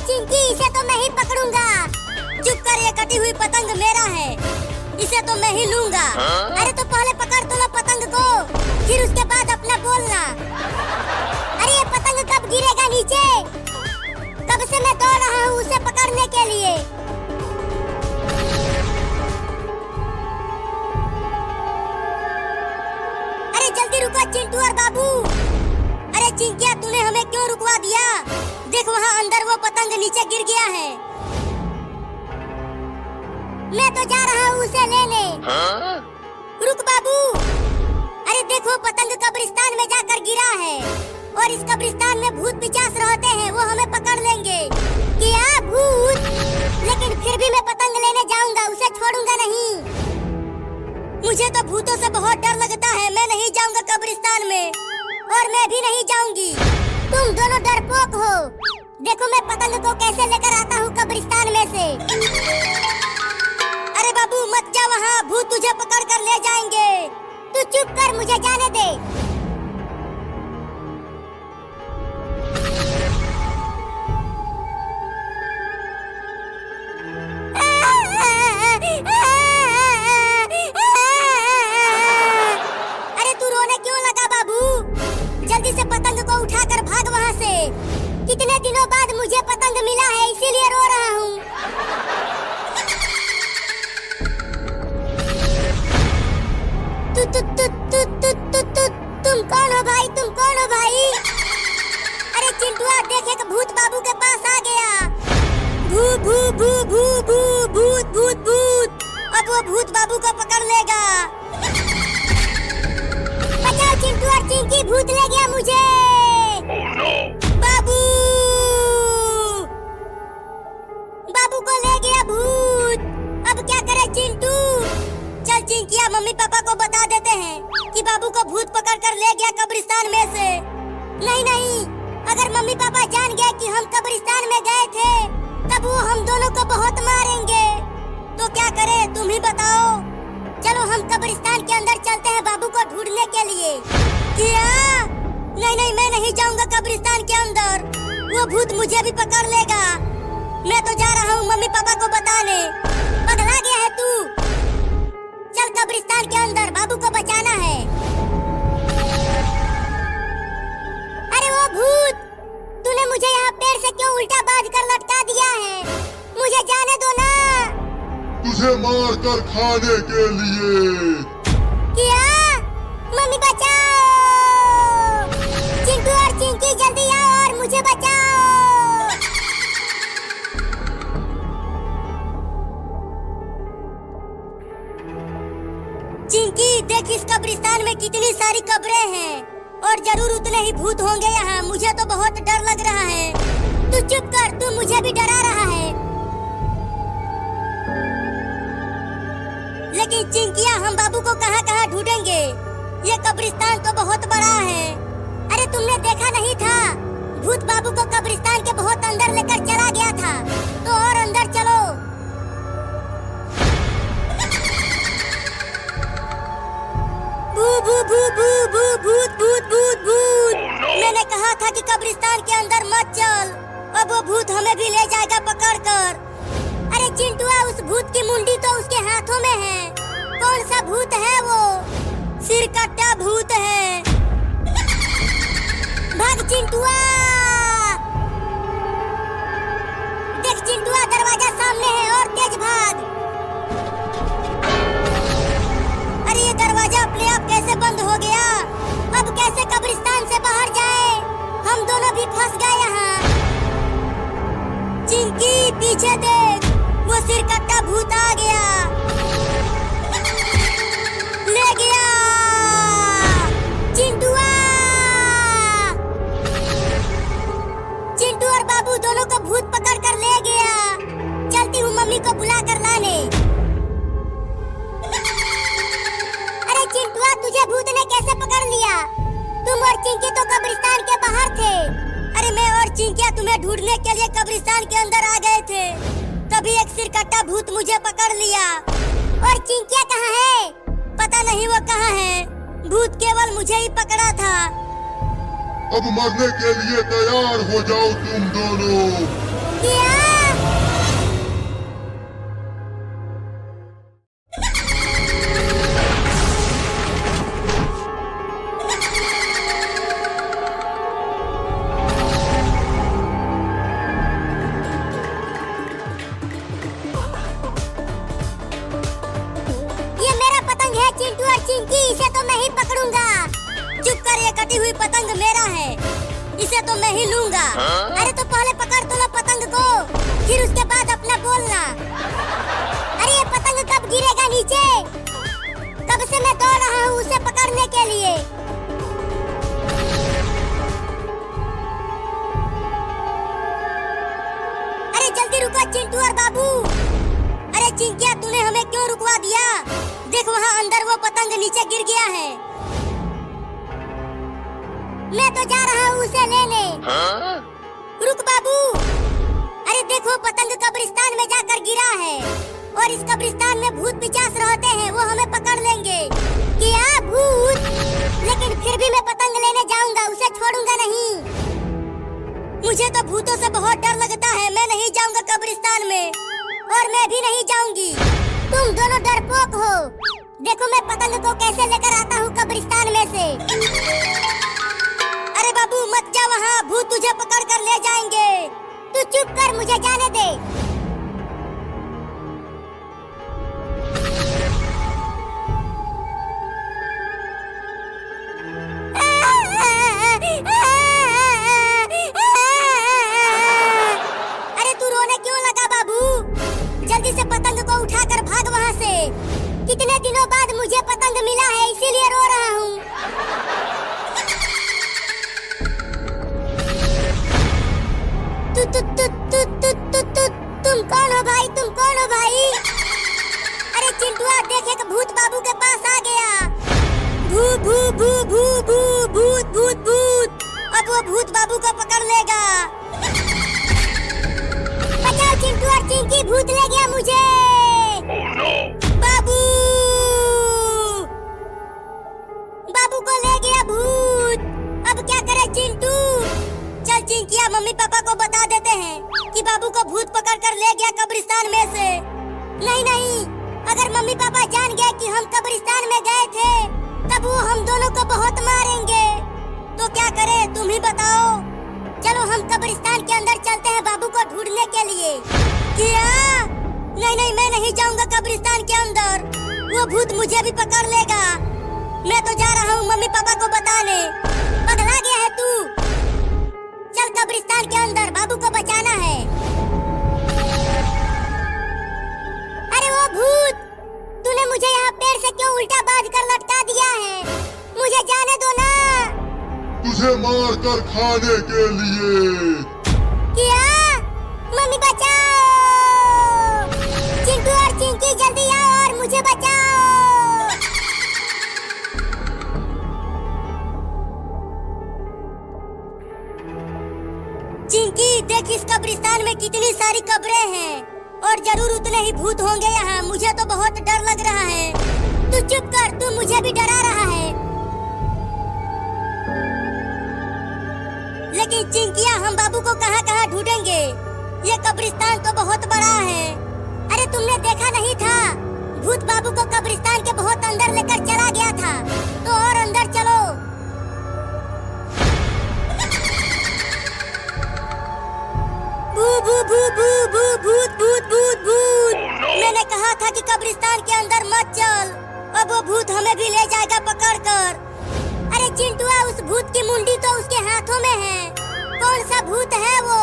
चिंकी, इसे तो मैं ही पकड़ूंगा। चुप कर, ये कटी हुई पतंग मेरा है, इसे तो मैं ही लूंगा। अरे तो पहले पकड़ तो लो पतंग को, फिर उसके बाद अपना बोलना। अरे ये पतंग कब गिरेगा नीचे? कब से मैं दौड़ रहा हूँ उसे पकड़ने के लिए। अरे जल्दी रुको चिंटू और बाबू। अरे चिंकिया, तूने हमें क्यों रुकवा दिया? देख वहाँ अंदर वो पतंग नीचे गिर गया है। मैं तो जा रहा हूँ उसे लेने। रुक बाबू। अरे देखो, पतंग कब्रिस्तान में जाकर गिरा है और इस कब्रिस्तान में भूत पिचास रहते हैं, वो हमें पकड़ लेंगे। क्या भूत? लेकिन फिर भी मैं पतंग लेने जाऊंगा, उसे छोड़ूंगा नहीं। मुझे तो भूतों से बहुत डर लगता है, मैं नहीं जाऊंगा कब्रिस्तान में, और मैं भी नहीं जाऊंगी। तुम दोनों डरपोक हो। देखो मैं पतंग को कैसे लेकर आता हूँ कब्रिस्तान में से। अरे बाबू मत जा वहाँ, भूत तुझे पकड़ कर ले जाएंगे। तू चुप कर, मुझे जाने दे। अरे तू रोने क्यों लगा बाबू? जल्दी से पतंग को उठाकर भाग वहाँ से। कितने दिनों बाद मुझे पतंग मिला है, इसीलिए रो रहा हूँ। तुम कौन हो भाई? तुम कौन हो भाई? अरे चिंटुआ, देख एक भूत बाबू के पास आ गया। भू भू भू भू भू भूत भूत भूत। अब वो भूत बाबू को पकड़ लेगा। बचाओ चिंटू और चिंकी, भूत ले गया मुझे। बाबू, बाबू को ले गया भूत। अब क्या करे चिंटू? चल चिंकिया, मम्मी पापा को बता देते हैं कि बाबू को भूत पकड़ कर ले गया कब्रिस्तान में से। नहीं नहीं, अगर मम्मी पापा जान गए कि हम कब्रिस्तान में गए थे, तब वो हम दोनों को बहुत मारेंगे। तो क्या करें, तुम ही बताओ। चलो हम कब्रिस्तान के अंदर चलते हैं बाबू को ढूंढने के लिए। क्या? नहीं नहीं, मैं नहीं जाऊंगा कब्रिस्तान के अंदर, वो भूत मुझे भी पकड़ लेगा। मैं तो जा रहा हूँ मम्मी पापा को बताने। पगला गया है तू? चल कब्रिस्तान के अंदर, बाबू को बचाना है। अरे वो भूत, तूने मुझे यहाँ पेड़ से क्यों उल्टा बांध कर लटका दिया है? मुझे जाने दो ना। तुझे मार कर खाने के लिए। क्या? मम्मी बचाओ! चिंटू और चिंकी जल्दी आओ और मुझे बचाओ। चिंकी, देख इस कब्रिस्तान में कितनी सारी कब्रें हैं और जरूर उतने ही भूत होंगे यहाँ। मुझे तो बहुत डर लग रहा है। तू चुप कर, तू मुझे भी डरा रहा है। लेकिन चिंकिया, हम बाबू को कहाँ कहाँ ढूंढेंगे? ये कब्रिस्तान तो बहुत बड़ा है। अरे तुमने देखा नहीं था? भूत बाबू को कब्रिस्तान के बहुत अंदर लेकर चला गया था। तो और अंदर चलो। भू भू भू भू भू भूत भूत भूत भूत। मैंने कहा था कि कब्रिस्तान के अंदर मत चल, अब वो भूत हमें भी ले जाएगा पकड़ कर। अरे चिंटुआ, उस भूत की मुंडी तो उसके हाथों में है। कौन सा भूत है वो? सिरकट्टा भूत है। भाग चिंटुआ! देख चिंटुआ, दरवाजा सामने है, और तेज भाग। अरे ये दरवाजा अपने आप कैसे बंद हो गया? अब कैसे कब्रिस्तान से बाहर जाए? हम दोनों भी फंस गए यहाँ। चिंकी, पीछे देख, वो सिरकट्टा भूत आ गया। ले गया चिंटुआ! चिंटू और बाबू दोनों को भूत पकड़ कर ले गया। चलती हूँ मम्मी को बुला कर लाने। अरे चिंटुआ, तुझे भूत ने कैसे पकड़ लिया? तुम और चिंकी तो कब्रिस्तान के बाहर थे। अरे मैं और चिंकिया तुम्हें ढूंढने के लिए कब्रिस्तान के अंदर आ गए थे, तभी एक सिरकट्टा भूत मुझे पकड़ लिया। और चिंकिया कहाँ है? पता नहीं वो कहाँ है, भूत केवल मुझे ही पकड़ा था। अब मरने के लिए तैयार हो जाओ तुम दोनों। क्या? ये मेरा पतंग है चिंटू और चिंकी, इसे तो मैं ही पकड़ूंगा। चुप कर, ये कटी हुई पतंग मेरा है, इसे तो मैं ही लूंगा। अरे तो पहले पकड़ तो लो पतंग को, फिर उसके बाद अपना बोलना। अरे ये पतंग कब गिरेगा नीचे? कब से मैं दौड़ रहा हूँ उसे पकड़ने के लिए। अरे जल्दी रुको चिंटू और बाबू। अरे चिंकिया, तूने हमें क्यों रुकवा दिया? देख वहाँ अंदर वो पतंग नीचे गिर गया है। मैं तो जा रहा हूँ उसे लेने। रुक बाबू। अरे देखो, पतंग कब्रिस्तान में जाकर गिरा है, और इस कब्रिस्तान में भूत पिचास रहते हैं, वो हमें पकड़ लेंगे। क्या भूत? लेकिन फिर भी मैं पतंग लेने जाऊंगा, उसे छोड़ूंगा नहीं। मुझे तो भूतों से बहुत डर लगता है, मैं नहीं जाऊंगा कब्रिस्तान में, और मैं भी नहीं जाऊंगी। तुम दोनों डरपोक हो। देखो मैं पतंग को कैसे लेकर आता हूँ कब्रिस्तान में से। अरे बाबू मत जा वहाँ, भूत तुझे पकड़ कर ले जाएंगे। तू चुप कर, मुझे जाने दे। अरे तू रोने क्यों लगा बाबू? जल्दी से पतंग को उठाकर भाग वहाँ से। कितने दिनों बाद मुझे पतंग मिला है, इसीलिए रो रहा हूँ। तुम कौन हो भाई? तुम कौन हो भाई? अरे चिंटुआ, देख एक भूत बाबू के पास आ गया। भू भू भू भू भू भूत भूत भूत। अब वो भूत बाबू को पकड़ लेगा। बचाओ चिंटू और चिंकी, भूत ले गया मुझे। बाबू, बाबू को ले गया भूत। अब क्या करे चिंटू? चल चिंकिया, मम्मी पापा को बता देते हैं कि बाबू को भूत पकड़ कर ले गया कब्रिस्तान में से। नहीं नहीं, अगर मम्मी पापा जान गए कि हम कब्रिस्तान में गए थे, तब वो हम दोनों को बहुत मारेंगे। तो क्या करें, तुम ही बताओ। चलो हम कब्रिस्तान के अंदर चलते हैं बाबू को ढूंढने के लिए। क्या? नहीं नहीं, मैं नहीं जाऊंगा कब्रिस्तान के अंदर, वो भूत मुझे भी पकड़ लेगा। मैं तो जा रहा हूँ मम्मी पापा को बताने। पगला गया है तू? चल कब्रिस्तान के अंदर, बाबू को बचाना है। अरे वो भूत, तूने मुझे यहाँ पेड़ से क्यों उल्टा बांध कर लटका दिया है? मुझे जाने दो ना। तुझे मार कर खाने के लिए। क्या? मम्मी बचाओ! चिंटू और चिंकी जल्दी आओ और मुझे बचाओ। चिंकी, देख इस कब्रिस्तान में कितनी सारी कब्रें हैं, और जरूर उतने ही भूत होंगे यहाँ। मुझे तो बहुत डर लग रहा है। तू चुप कर, तू मुझे भी डरा रहा है। लेकिन चिंकिया, हम बाबू को कहाँ कहाँ ढूंढेंगे? ये कब्रिस्तान तो बहुत बड़ा है। अरे तुमने देखा नहीं था? भूत बाबू को कब्रिस्तान के बहुत अंदर लेकर चला गया था। तो और अंदर चलो। भू भू भू भू भू भूत भूत भूत भूत। मैंने कहा था कि कब्रिस्तान के अंदर मत चल, अब वो भूत हमें भी ले जाएगा पकड़ कर। अरे चिंटुआ, उस भूत की मुंडी तो उसके हाथों में है। कौन सा भूत है वो?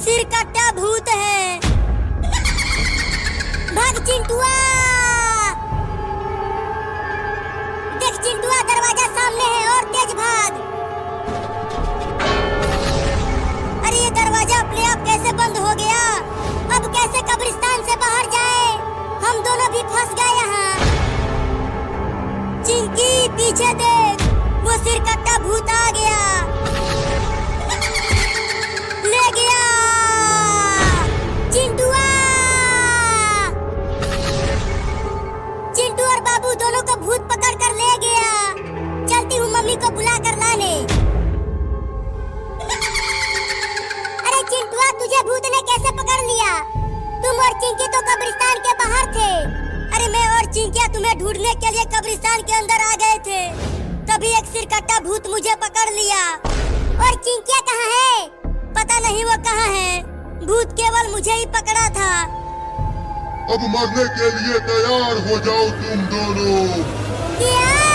सिरकट्टा भूत है। भाग चिंटुआ! देख चिंटुआ, दरवाजा सामने है, और तेज भाग। अरे ये दरवाजा अपने आप कैसे बंद हो गया? अब कैसे कब्रिस्तान से बाहर जाए? हम दोनों भी फंस गए यहाँ। चिंकी, पीछे देख, वो सिरकट्टा भूत आ गया। ले गया चिंटुआ! चिंटू और बाबू दोनों को भूत पकड़ कर ले गया। चलती हूँ मम्मी को बुला कर लाने। अरे चिंटुआ, तुझे भूत ने कैसे तुम्हें ढूंढने के लिए कब्रिस्तान के अंदर आ गए थे, तभी एक सिरकट्टा भूत मुझे पकड़ लिया। और चिंकिया कहाँ है? पता नहीं वो कहाँ है, भूत केवल मुझे ही पकड़ा था। अब मरने के लिए तैयार हो जाओ तुम दोनों। क्या?